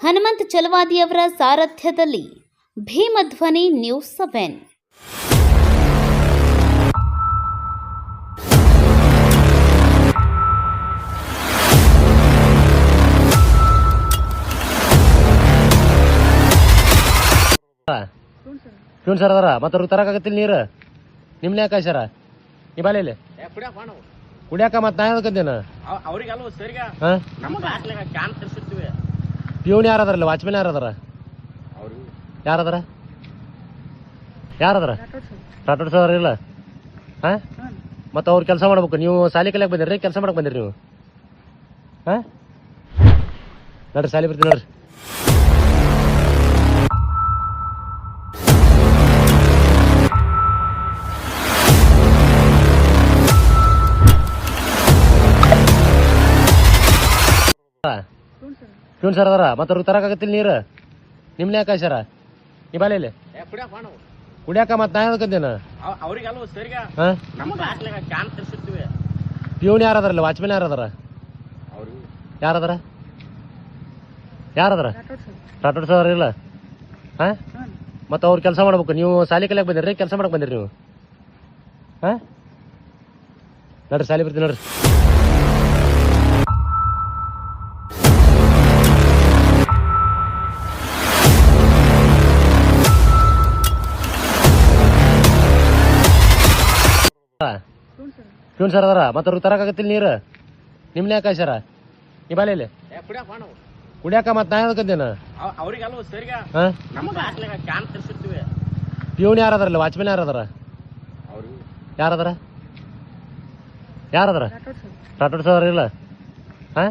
Hanumanth ಚಲವಾದಿಯವರ ಸಾರಥ್ಯದಲ್ಲಿ ಭೀಮಧ್ವನಿ news 7. ಕ್ಯೂನ್ sir ಅದಾರ ಮತ್ತೆ ಅವ್ರಿಗೆ ತರಕಾಗತ್ತಿಲ್ಲ ನೀರು ನಿಮ್ನೆ ಯಾಕೆ ಸರ ಈ ಬಾಲೆಯಲ್ಲಿ ಕುಡಿಯಾಕ ಮತ್ತೆ ನಾ ಹೇಳ್ಕಂದೇನ ಪ್ಯೂನ್ ಯಾರದಾರಲ್ಲ ವಾಚ್ಮೆನ್ ಯಾರದಾರ ಯಾರದಾರ ರಾಠೋಡ್ ಸರ್ ಇಲ್ಲ ಹಾ ಮತ್ತೆ ಅವ್ರು ಕೆಲಸ ಮಾಡ್ಬೇಕು ನೀವು ಸಾಲಿ ಕಲಿಯಕ್ ಬಂದಿರಿ ಕೆಲಸ ಮಾಡಕ್ ಬಂದಿರಿ ನೀವು ಹಾ ನೋಡ್ರಿ ಸಾಲಿ ಬರ್ತೀನಿ ನೋಡ್ರಿ ಕ್ಯೂನ್ ಸರ್ ಅದಾರ ಮತ್ತೆ ಅವ್ರಿಗೆ ತರಕಾಗತ್ತಿಲ್ಲ ನೀರು ನಿಮ್ನೆ ಯಾಕೆ ಸರ ಈ ಬಾಲೆಯಲ್ಲಿ ಕುಡಿಯಾಕ ಮತ್ತೆ ನಾ ಹೇಳ್ಕಂದೇನ ಪ್ಯೂನ್ ಯಾರದಾರಲ್ಲ ವಾಚ್ಮೆನ್ ಯಾರದಾರ ಯಾರದಾರ ರಾಠೋಡ್ ಸರ್ ಇಲ್ಲ ಹಾ ಮತ್ತೆ ಅವ್ರು ಕೆಲಸ ಮಾಡ್ಬೇಕು ನೀವು ಸಾಲಿ ಕಲಿಯಕ್ ಬಂದಿರಿ ಕೆಲಸ ಮಾಡಕ್ ಬಂದಿರಿ ನೀವು ಹಾ ನೋಡ್ರಿ ಸಾಲಿ ಬರ್ತೀನಿ ನೋಡ್ರಿ ಕ್ಯೂನ್ ಸರ್ ಅದಾರ ಮತ್ತೆ ಅವ್ರಿಗೆ ತರಕಾಗತ್ತಿಲ್ಲ ನೀರು ನಿಮ್ನೆ ಯಾಕೆ ಸರ ಈ ಬಾಲೆಯಲ್ಲಿ ಕುಡಿಯಾಕ ಮತ್ತೆ ನಾ ಹೇಳ್ಕಂದೇನ ಪ್ಯೂನ್ ಯಾರದಾರಲ್ಲ ವಾಚ್ಮೆನ್ ಯಾರದಾರ ರಾಠೋಡ್ ಸರ್ ಇಲ್ಲ ಹಾ